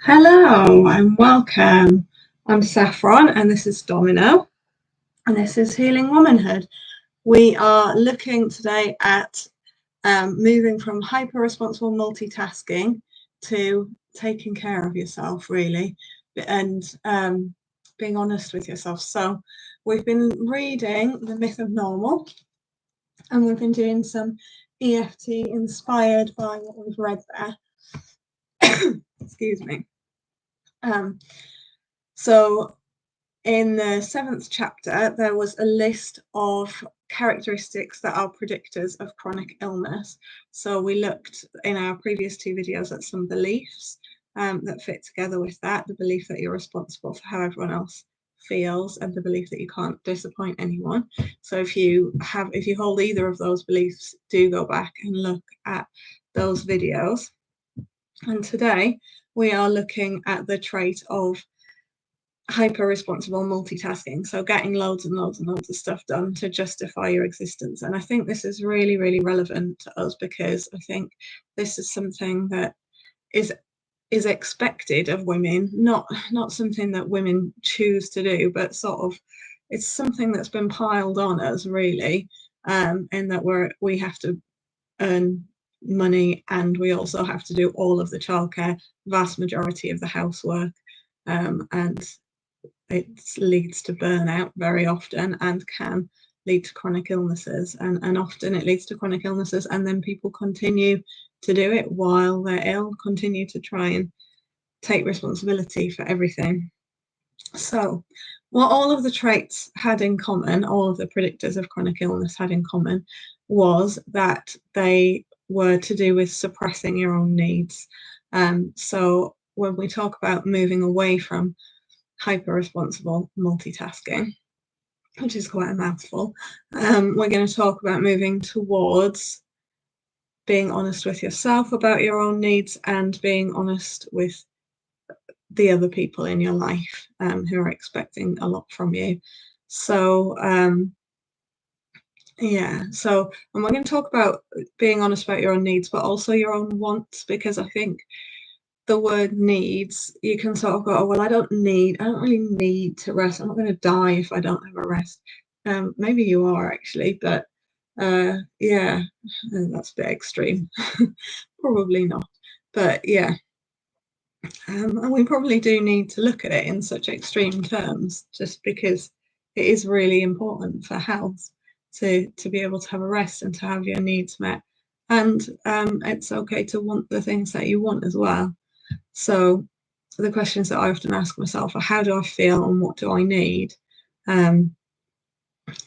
Hello and welcome. I'm Saffron and this is Domino and this is Healing Womanhood. We are looking today at moving from hyper responsible multitasking to taking care of yourself, really, and being honest with yourself. So we've been reading The Myth of Normal and we've been doing some EFT inspired by what we've read there. Excuse me. So in the 7th chapter, there was a list of characteristics that are predictors of chronic illness. So we looked in our previous 2 videos at some beliefs that fit together with that, the belief that you're responsible for how everyone else feels and the belief that you can't disappoint anyone. So if you hold either of those beliefs, do go back and look at those videos. And today we are looking at the trait of hyper responsible multitasking, so getting loads and loads and loads of stuff done to justify your existence. And I think this is really, really relevant to us because I think this is something that is expected of women, not something that women choose to do, but sort of it's something that's been piled on us, really, and that we have to earn money and we also have to do all of the childcare, vast majority of the housework, and it leads to burnout very often and can lead to chronic illnesses, and often it leads to chronic illnesses and then people continue to do it while they're ill, continue to try and take responsibility for everything. So what all of the traits had in common, all of the predictors of chronic illness had in common, was that they were to do with suppressing your own needs. So when we talk about moving away from hyper responsible multitasking, which is quite a mouthful, we're going to talk about moving towards being honest with yourself about your own needs and being honest with the other people in your life who are expecting a lot from you. So and we're going to talk about being honest about your own needs, but also your own wants, because I think the word needs, you can sort of go, oh, well, I don't really need to rest. I'm not going to die if I don't have a rest. Maybe you are actually, but yeah, that's a bit extreme. Probably not, but yeah. And we probably do need to look at it in such extreme terms, just because it is really important for health to be able to have a rest and to have your needs met. And it's okay to want the things that you want as well. So the questions that I often ask myself are, how do I feel and what do I need?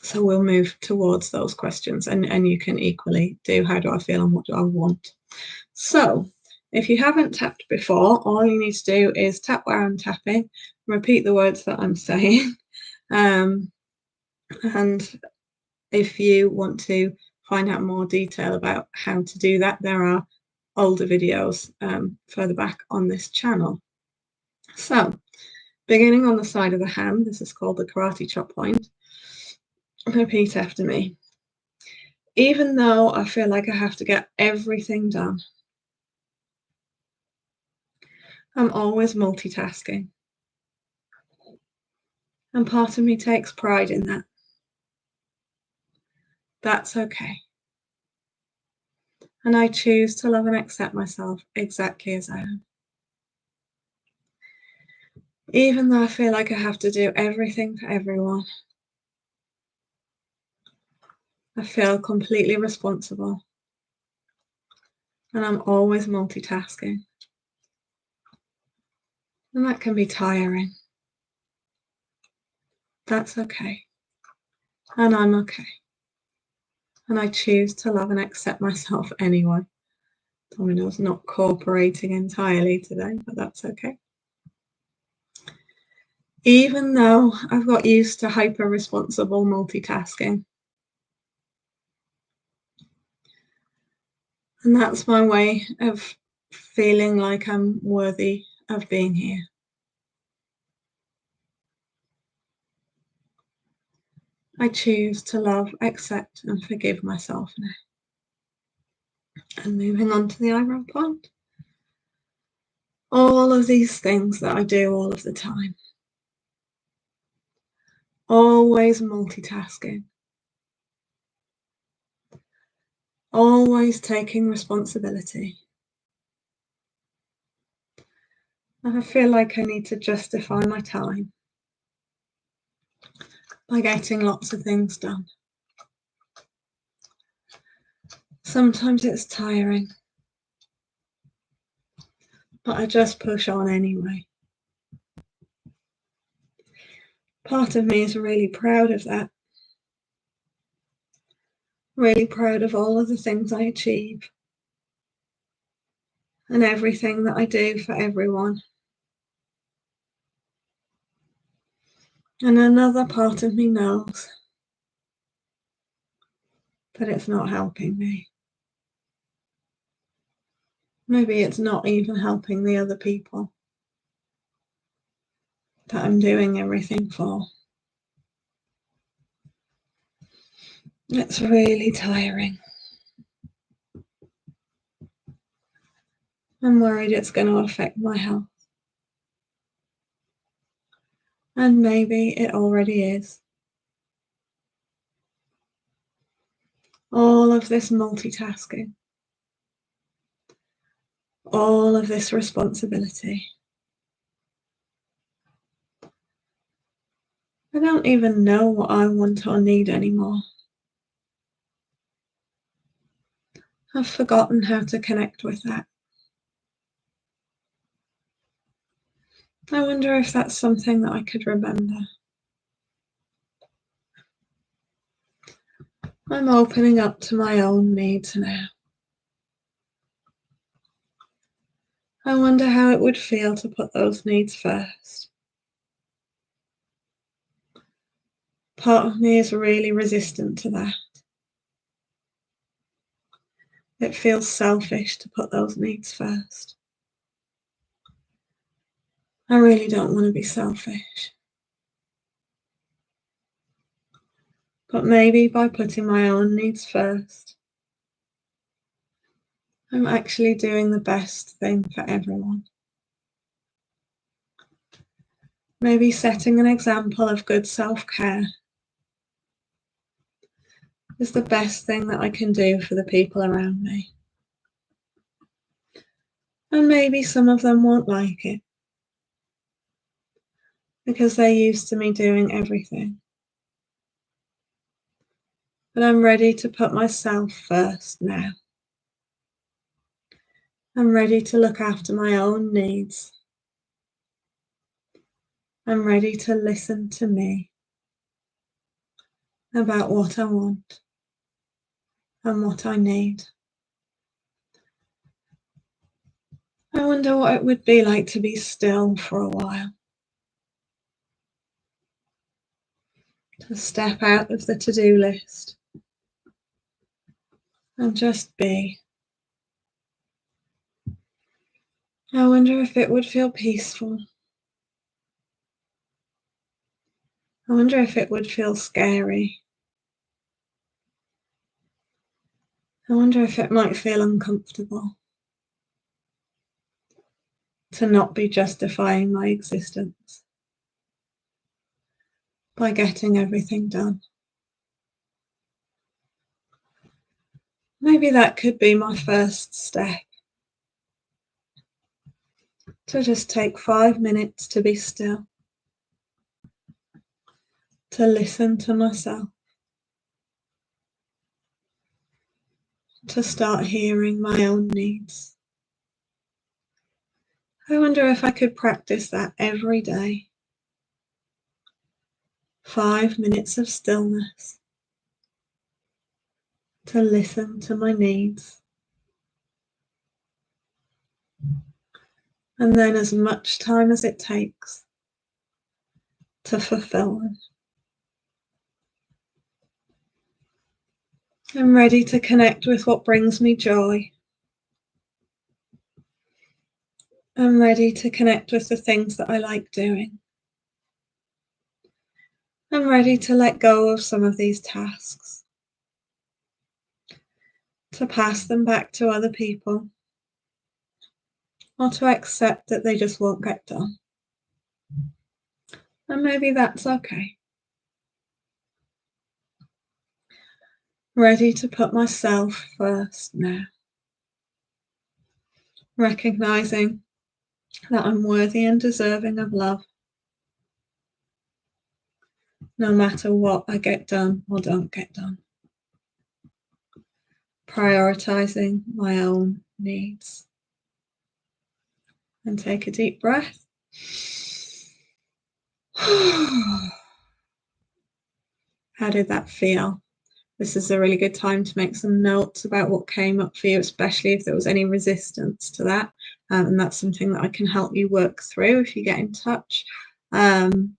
So we'll move towards those questions, and you can equally do, how do I feel and what do I want? So if you haven't tapped before, all you need to do is tap where I'm tapping, repeat the words that I'm saying. And if you want to find out more detail about how to do that, there are older videos further back on this channel. So beginning on the side of the hand, this is called the karate chop point. Repeat after me. Even though I feel like I have to get everything done, I'm always multitasking. And part of me takes pride in that. That's okay. And I choose to love and accept myself exactly as I am. Even though I feel like I have to do everything for everyone, I feel completely responsible. And I'm always multitasking. And that can be tiring. That's okay. And I'm okay. And I choose to love and accept myself anyway. Domino's not cooperating entirely today, but that's okay. Even though I've got used to hyper responsible multitasking. And that's my way of feeling like I'm worthy of being here. I choose to love, accept, and forgive myself now. And moving on to the eyebrow point. All of these things that I do all of the time. Always multitasking. Always taking responsibility. And I feel like I need to justify my time by getting lots of things done. Sometimes it's tiring, but I just push on anyway. Part of me is really proud of that. Really proud of all of the things I achieve and everything that I do for everyone. And another part of me knows that it's not helping me. Maybe it's not even helping the other people that I'm doing everything for. It's really tiring. I'm worried it's going to affect my health. And maybe it already is. All of this multitasking. All of this responsibility. I don't even know what I want or need anymore. I've forgotten how to connect with that. I wonder if that's something that I could remember. I'm opening up to my own needs now. I wonder how it would feel to put those needs first. Part of me is really resistant to that. It feels selfish to put those needs first. I really don't want to be selfish. But maybe by putting my own needs first, I'm actually doing the best thing for everyone. Maybe setting an example of good self-care is the best thing that I can do for the people around me. And maybe some of them won't like it because they're used to me doing everything. But I'm ready to put myself first now. I'm ready to look after my own needs. I'm ready to listen to me about what I want and what I need. I wonder what it would be like to be still for a while. To step out of the to-do list and just be. I wonder if it would feel peaceful. I wonder if it would feel scary. I wonder if it might feel uncomfortable to not be justifying my existence by getting everything done. Maybe that could be my first step. To just take 5 minutes to be still. To listen to myself. To start hearing my own needs. I wonder if I could practice that every day. 5 minutes of stillness. To listen to my needs. And then as much time as it takes to fulfill them. I'm ready to connect with what brings me joy. I'm ready to connect with the things that I like doing. I'm ready to let go of some of these tasks. To pass them back to other people. or to accept that they just won't get done. And maybe that's okay. Ready to put myself first now. Recognizing that I'm worthy and deserving of love, no matter what I get done or don't get done. Prioritizing my own needs. And take a deep breath. How did that feel? This is a really good time to make some notes about what came up for you, especially if there was any resistance to that. And that's something that I can help you work through if you get in touch. And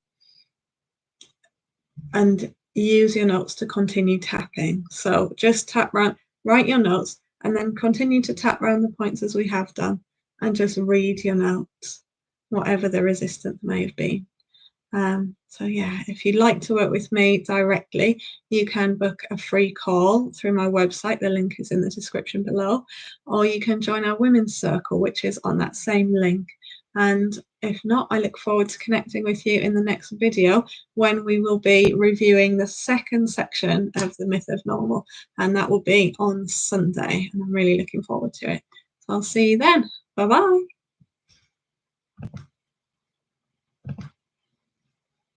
use your notes to continue tapping. So just tap around, write your notes, and then continue to tap around the points as we have done, and just read your notes, whatever the resistance may have been. So yeah, if you'd like to work with me directly, you can book a free call through my website. The link is in the description below, or you can join our women's circle, which is on that same link. And if not, I look forward to connecting with you in the next video when we will be reviewing the second section of the myth of normal, and that will be on Sunday, and I'm really looking forward to it. So I'll see you then. Bye bye.